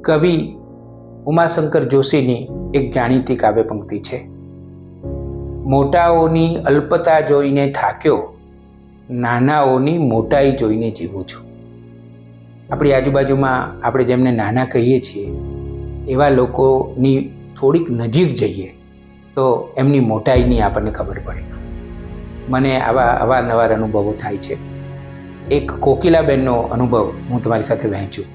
કવિ ઉમાશંકર જોશીની એક જાણીતી કાવ્ય પંક્તિ છે. મોટાઓની અલ્પતા જોઈને થાક્યો, નાનાઓની મોટાઈ જોઈને જીવું છું. આપણી આજુબાજુમાં આપણે જેમને નાના કહીએ છીએ એવા લોકોની થોડીક નજીક જઈએ તો એમની મોટાઈની આપણને ખબર પડે. મને આવા અવારનવાર અનુભવો થાય છે. એક કોકિલાબેનનો અનુભવ હું તમારી સાથે વહેંચું.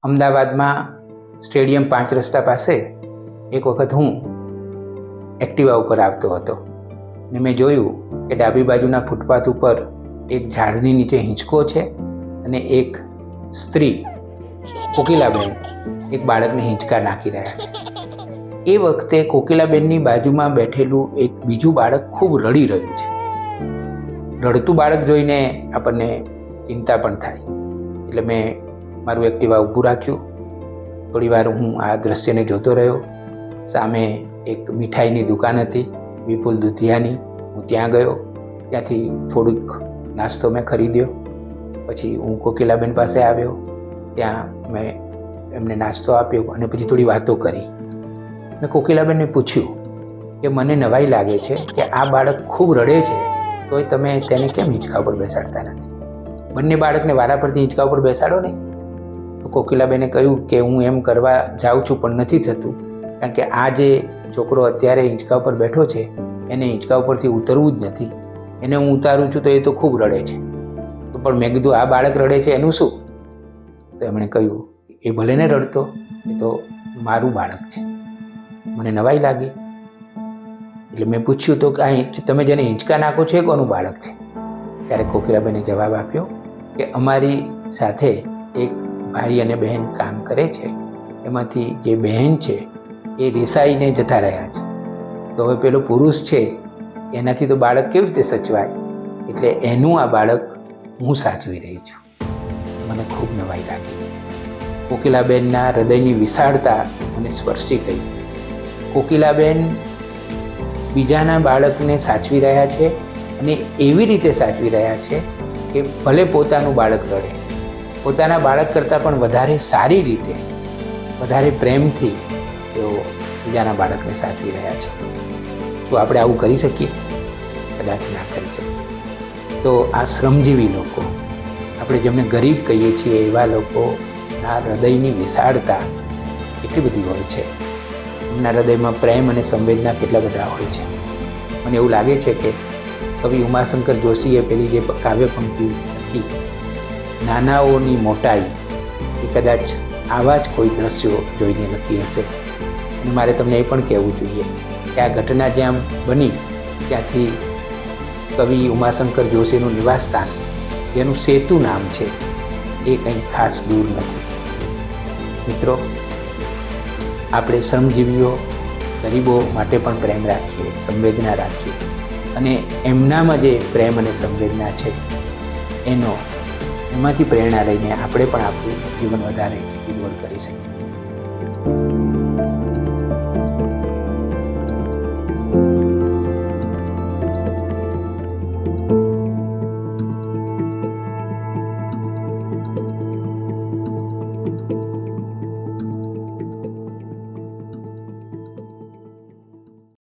અમદાવાદમાં સ્ટેડિયમ 5 રસ્તા પાસે એક વખત હું એક્ટિવા ઉપર આવતો હતો ને મેં જોયું કે ડાબી બાજુના ફૂટપાથ ઉપર એક ઝાડની નીચે હિંચકો છે અને એક સ્ત્રી કોકિલાબેન એક બાળકને હિંચકા નાખી રહ્યા છે. એ વખતે કોકિલાબેનની બાજુમાં બેઠેલું એક બીજું બાળક ખૂબ રડી રહ્યું છે. રડતું બાળક જોઈને આપણને ચિંતા પણ થાય. એટલે મેં મારું એક્ટિવા ઊભું રાખ્યું. થોડી વાર હું આ દ્રશ્યને જોતો રહ્યો. સામે એક મીઠાઈની દુકાન હતી, વિપુલ દુધિયાની. હું ત્યાં ગયો. ત્યાંથી થોડુંક નાસ્તો મેં ખરીદ્યો. પછી હું કોકિલાબેન પાસે આવ્યો. ત્યાં મેં એમને નાસ્તો આપ્યો અને પછી થોડી વાતો કરી. મેં કોકિલાબેનને પૂછ્યું કે મને નવાઈ લાગે છે કે આ બાળક ખૂબ રડે છે તોય તમે તેને કેમ હિંચકા ઉપર બેસાડતા નથી? બંને બાળકને વારા પરથી હિંચકા ઉપર બેસાડો ને. તો કોકિલાબેને કહ્યું કે હું એમ કરવા જાઉં છું પણ નથી થતું, કારણ કે આ જે છોકરો અત્યારે હિંચકા ઉપર બેઠો છે એને હિંચકા ઉપરથી ઉતરવું જ નથી. એને હું ઉતારું છું તો એ તો ખૂબ રડે છે. તો પણ મેં કીધું આ બાળક રડે છે એનું શું? તો એમણે કહ્યું એ ભલે ને રડતો, એ તો મારું બાળક છે. મને નવાઈ લાગી. એટલે મેં પૂછ્યું તો કે તમે જેને હિંચકા નાખો છો એ કોનું બાળક છે? ત્યારે કોકિલાબેને જવાબ આપ્યો કે અમારી સાથે એક ભાઈ અને બહેન કામ કરે છે, એમાંથી જે બહેન છે એ રિસાઈને જતા રહ્યા છે. તો હવે પેલો પુરુષ છે એનાથી તો બાળક કેવી રીતે સચવાય, એટલે એનું આ બાળક હું સાચવી રહી છું. મને ખૂબ નવાઈ લાગી. કોકિલાબેનના હૃદયની વિશાળતા મને સ્પર્શી ગઈ. કોકિલાબેન બીજાના બાળકને સાચવી રહ્યા છે અને એવી રીતે સાચવી રહ્યા છે કે ભલે પોતાનું બાળક રડે, પોતાના બાળક કરતાં પણ વધારે સારી રીતે, વધારે પ્રેમથી તેઓ બીજાના બાળકને સાચવી રહ્યા છે. શું આપણે આવું કરી શકીએ? કદાચ ના કરી શકીએ. તો આ શ્રમજીવી લોકો, આપણે જેમને ગરીબ કહીએ છીએ એવા લોકોના હૃદયની વિશાળતા એટલી બધી હોય છે. એમના હૃદયમાં પ્રેમ અને સંવેદના કેટલા બધા હોય છે. મને એવું લાગે છે કે કવિ ઉમાશંકર જોશીએ પેલી જે કાવ્ય પંક્તિ લખી, નાનાઓની મોટાઈ, એ કદાચ આવા જ કોઈ દ્રશ્યો જોઈને લખી હશે. અને મારે તમને એ પણ કહેવું જોઈએ કે આ ઘટના જ્યાં બની ત્યાંથી કવિ ઉમાશંકર જોશીનું નિવાસસ્થાન, જેનું સેતુ નામ છે, એ કંઈ ખાસ દૂર નથી. મિત્રો, આપણે શ્રમજીવીઓ, ગરીબો માટે પણ પ્રેમ રાખીએ, સંવેદના રાખીએ અને એમનામાં જે પ્રેમ અને સંવેદના છે એમાંથી પ્રેરણા લઈને આપણે પણ આપણું જીવન વધારે ઉજ્જવળ કરી શકીએ.